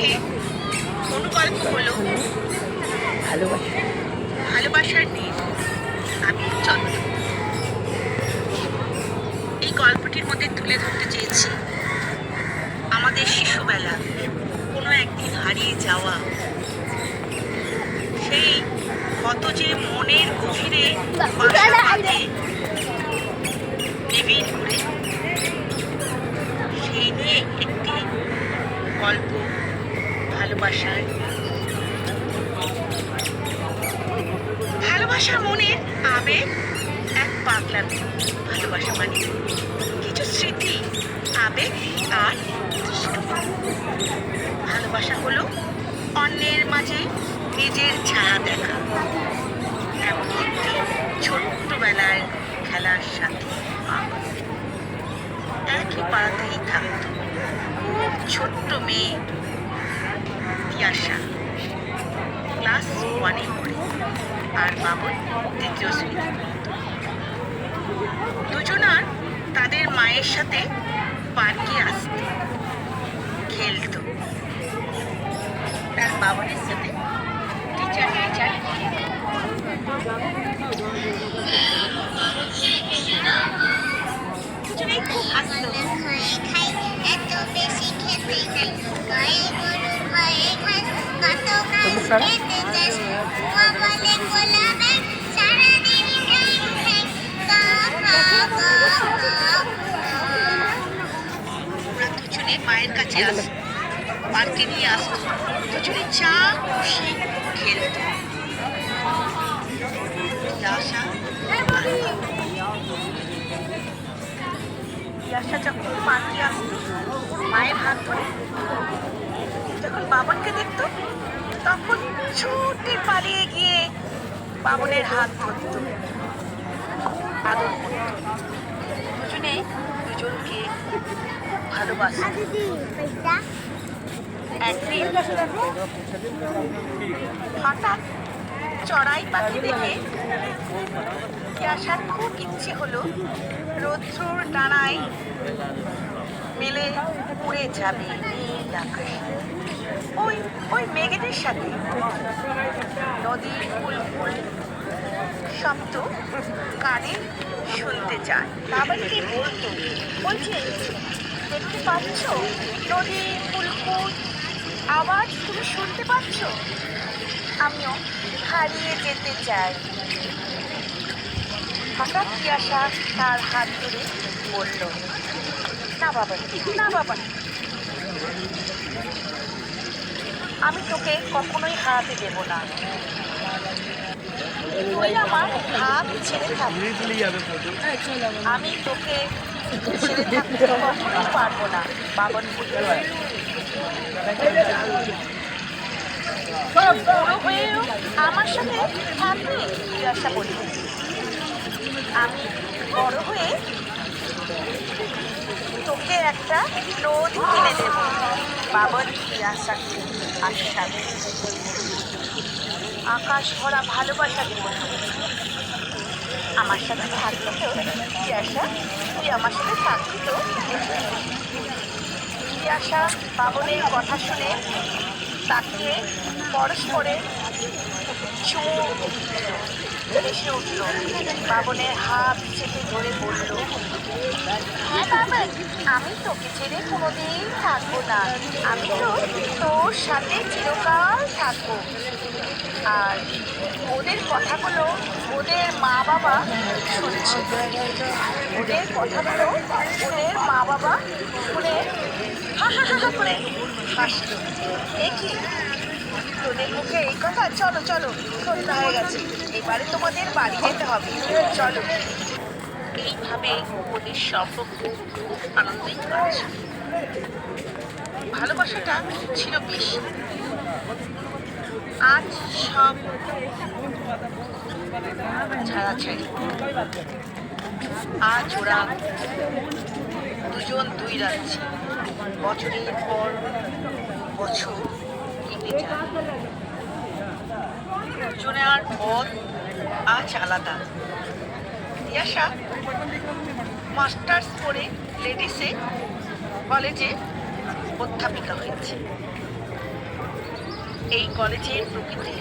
আজকে অনুগল্প হলো ভালোবাসার নীল। আমি চন্দ্র। এই গল্পটির মধ্যে তুলে ধরতে চেয়েছি আমাদের শিশুবেলা, কোনো একদিন হারিয়ে যাওয়া সেই কত যে মনের গভীরে বাসা বাঁধে নিবিড় করে, সেই নিয়ে একটি গল্প। ভালোবাসা মনের আবেগ, এক পাগলা ভালোবাসা মানে কিছু স্মৃতি, আবেগ আর ভালোবাসা হলো অন্যের মাঝে নিজের ছায়া দেখা। এমন একটি ছোট্টবেলায় খেলার সাথে একই পাড়াতেই থাকত খুব ছোট্ট মেয়ে তিয়াশা, ক্লাস 1-এ পড়ে, আর বাবুল 3য় শ্রেণীতে। দুজনার তাদের মায়ের সাথে পার্কে আসত, খেলত, তার বাবুলের সাথে টিচার দুজনেই খুব হাসত। দুজনে মায়ের কাছে আসত, পার্কে নিয়ে আসত, দুজনে চা খুশি খেলত। তিয়াশা যখন পার্কে আসত মায়ের হাত ধরে, যখন বাবানকে দেখত তখন ছুটে পালিয়ে গিয়ে বাবনের হাত ধরত, আদর করত। দুজনে দুজনকে ভালোবাসত। একদিন হঠাৎ চড়াই পাখি দেখে তিয়াশার খুব ইচ্ছে হলো রৌদ্রর ডানায় মেলে উড়ে যাবে নীল আকাশে, ওই মেঘেদের সাথে। নদীর ফুল শব্দ কানে শুনতে চায়। বাবাকে বলছে, দেখতে পাচ্ছ নদীর ফুলকুল আওয়াজ, তুমি শুনতে পাচ্ছ? আমিও হারিয়ে যেতে চাই। হঠাৎ তিয়াশা তার হাত ধরে বলল, না বাবা, না বাবা, আমি তোকে কখনোই হারাতে দেব না। তুই আমার হাত ছেড়ে থাকবি, আমি তোকে ছেড়ে থাকতে কখনোই পারবো না। বাবন বড় হয়েও আমার সাথে থাকবি? তিয়াশা বলল, আমি বড় হয়ে তোকে একটা নদী কিনে দেব। বাবন তিয়াশাকে আশ্বাস, আকাশ ভরা ভালোবাসা দেব। আমার সাথে থাকবি তো তিয়াশা? তুই আমার সাথে থাকবি তো? তিয়াশা বাবনের কথা শুনে তাকে পরস্পরের চুমু এসে উঠল। বাবনের হাত চেপে ধরে বলল, হ্যাঁ বাবন, আমি তোকে ছেড়ে কোনোদিন থাকবো না। আমি তো তোর সাথে চিরকাল থাকবো। আর ওদের কথাগুলো ওদের মা বাবা শুনছে, ওদের কথাগুলো ওদের মা বাবা শুনে হা হা হা করে হাসত। দেখি তোদের মুখে এই কথা? চলো চলো, সন্ধ্যা হয়ে গেছে, এবারে তোমাদের বাড়ি যেতে হবে, চলো। এইভাবে ওদের সম্পর্ক খুব আনন্দিত কাটছে। ভালোবাসাটা ছিল বেশি। আজ সব ছাড়াছাড়ি। আজ ওরা দুজন দুই রাজ্যে, বছরের পর বছর কেটে যায়। দুজনের পথ আজ আলাদা। তিয়াশা মাস্টার্স পড়ে লেডিসে কলেজে অধ্যাপিকা হয়েছে। এই কলেজের প্রকৃতি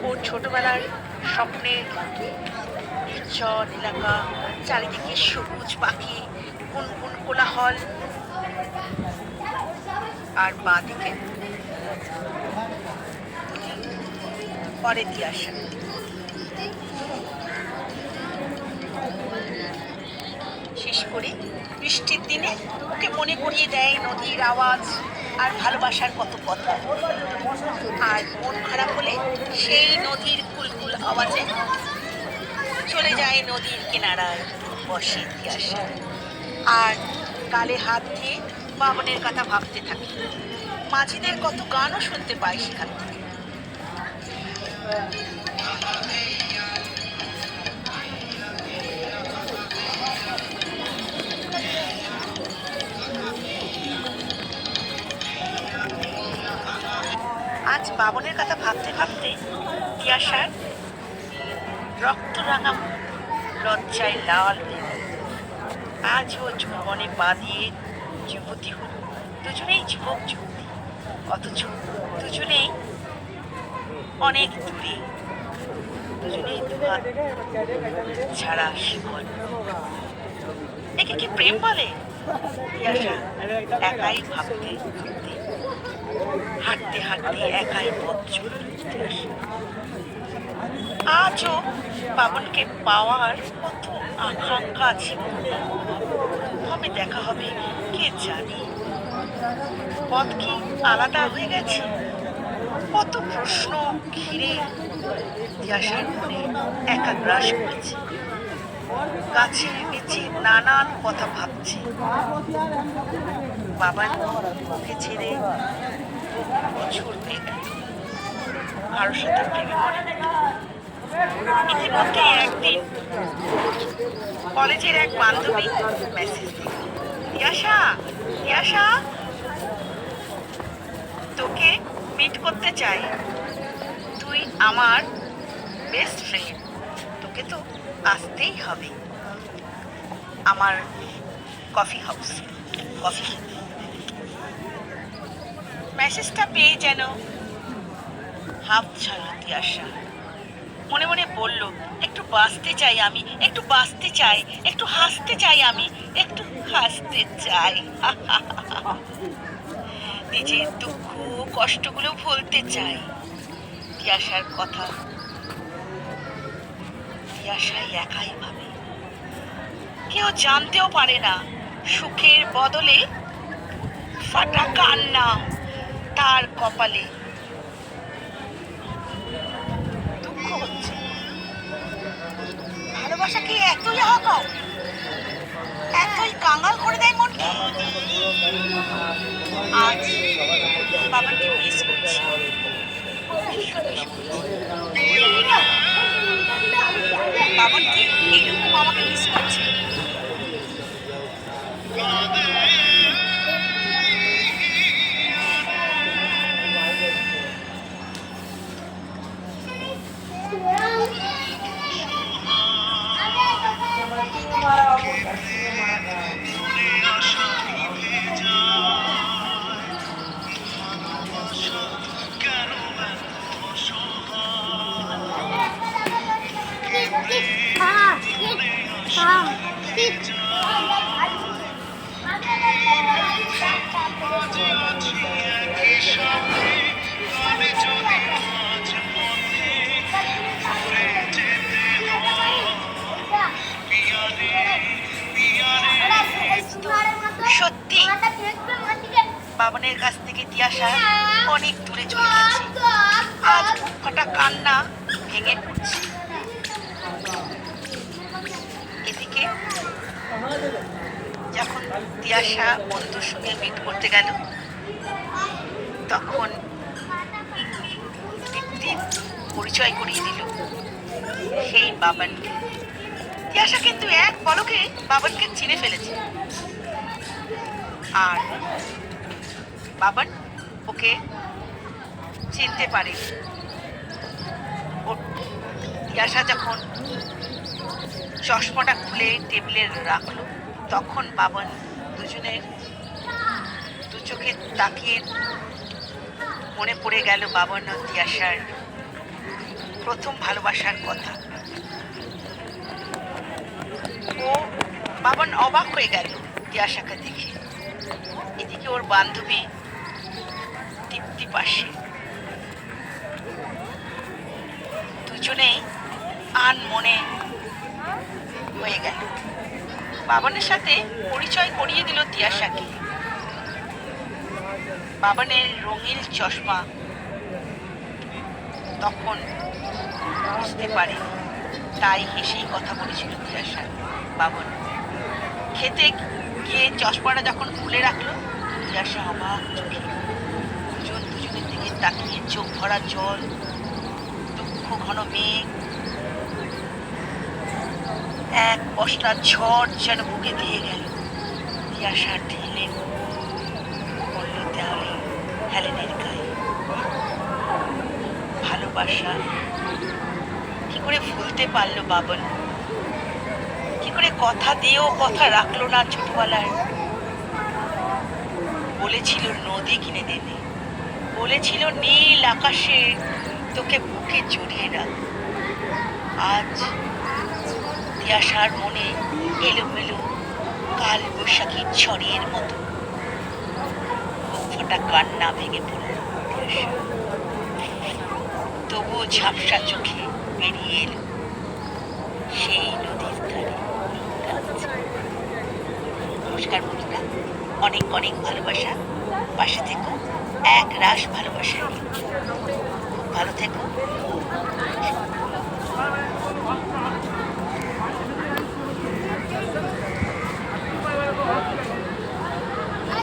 ওর ছোটবেলার স্বপ্নের নির্জন এলাকা, চারিদিকে সবুজ পাখি, গুনগুন কোলাহল, আর বাঁদিকে পরে তিয়াশা। শেষ করে বৃষ্টির দিনে ওকে মনে করিয়ে দেয় নদীর আওয়াজ আর ভালোবাসার কত কথা। আর মন খারাপ হলে সেই নদীর কুলকুল আওয়াজে চলে যায় নদীর কিনারায়, বসে তিয়াশা আর গালে হাত দিয়ে বাবনের কথা ভাবতে থাকে। মাঝিদের কত গানও শুনতে পায় সেখান থেকে। আজ বাবনের কথা ভাবতে ভাবতে তিয়াশার রক্ত রাঙা লজ্জায় লাল হয়ে গেল। আজ ও যৌবনে পা দিয়ে যুবতী হল। দুজনেই যুবক যুবতী, অথচ দুজনেই অনেক দূরে, দুজনেই দুহাত ছাড়া শিকল। একে কি প্রেম বলে? তিয়াশা একাই ভাবতে ভাবতে, হাঁটতে হাঁটতে একাই পথ চলল। আজও বাবনকে পাওয়ার কত আকাঙ্ক্ষা ছিল। কবে দেখা হবে কে জানে? পথ কি আলাদা হয়ে গেছে? কত প্রশ্ন ঘিরে তিয়াশার মনে একা গ্রাস করেছে। গাছের নিচে নানান কথা ভাবছে। বাবার ওকে ছেড়ে বছর হয়ে গেল, কারোর সাথে প্রেমে পড়ে নাকি? ইতিমধ্যে একদিন কলেজের এক বান্ধবী মেসেজ দিল, তিয়াশা তিয়াশা তোকে মিট করতে চাই, তুই আমার বেস্ট ফ্রেন্ড, তোকে তো আসতেই হবে আমার কফি হাউস কফি খেতে। মেসেজটা পেয়ে যেন হাঁপ ছাড়ল তিয়াশা। মনে মনে বলল, একটু বাঁচতে চাই আমি, একটু বাঁচতে চাই, একটু হাসতে চাই আমি, একটু হাসতে চাই। নিজের দুঃখ কষ্টগুলো ভুলতে চাই। তিয়াশার কথা তিয়াশাই একাই ভাবে, কেউ জানতেও পারে না। সুখের বদলে ফাটা কান্না তার কপালে। দুঃখ হচ্ছে, ভালোবাসা কি এতই আহকার, এতই কাঙাল করে দেয় মনকে? আজ বাবাকে মিস করছি, বাবা কি এইরকম আমাকে মিস করছে? সত্যি বাবনের কাছ থেকে তিয়াশা অনেক দূরে চলে গেছে। আজ বুক ফাটা কান্না ভেঙে পড়ছে। এদিকে যখন তিয়াশা বন্ধুর সঙ্গে মিট করতে গেল, তখন পরিচয় করিয়ে দিল সেই বাবানকে। তিয়াশা কিন্তু এক পলকে বাবানকে চিনে ফেলেছে, আর বাবান ওকে চিনতে পারে। তিয়াশা যখন চশমাটা খুলে টেবিলে রাখলো, তখন বাবান দুজনের দু চোখে তাকিয়ে মনে পড়ে গেল বাবন ও তিয়াশার প্রথম ভালোবাসার কথা। ও বাবন অবাক হয়ে গেল তিয়াশাকে দেখে। এদিকে ওর বান্ধবী দীপ্তি পাশে, দুজনেই আনমনে হয়ে গেল। বাবনের সাথে পরিচয় করিয়ে দিল তিয়াশাকে। বাবনের রঙিন চশমা তখন বুঝতে পারে, তাই হেসেই কথা বলেছিল তিয়াশা। বাবন খেতে গিয়ে চশমাটা যখন খুলে রাখলো, তিয়াশা অবাক চোখে দুজনের দিকে তাকিয়ে, চোখ ভরা জল, দুঃখ ঘন মেঘ, এক পশলা ঝড় যেন বুকে দিয়ে গেল। তিয়াশা ঢেলে পড়ল দেওয়ালে হেলেনের গায়ে। ভালোবাসা কি করে ভুলতে পারলো বাবন? কি করে কথা দিয়েও কথা রাখলো না ছোটবেলায়? বলেছিল নদী কিনে দেবে, বলেছিল নীল আকাশে তোকে বুকে জড়িয়ে রাখ। আজ তিয়াশার মনে এলোমেলো কাল বৈশাখীর ঝড়ের মতো বুক ফাটা কান্না ভেঙে পড়ল তিয়াশা। তবুও ঝাপসা চোখে বেরিয়ে এলো সেই নদীর ধারে। নমস্কার বন্ধুরা, অনেক অনেক ভালোবাসা, পাশে থেকো, এক রাশ ভালোবাসা নিয়ে। ভালো থেকো।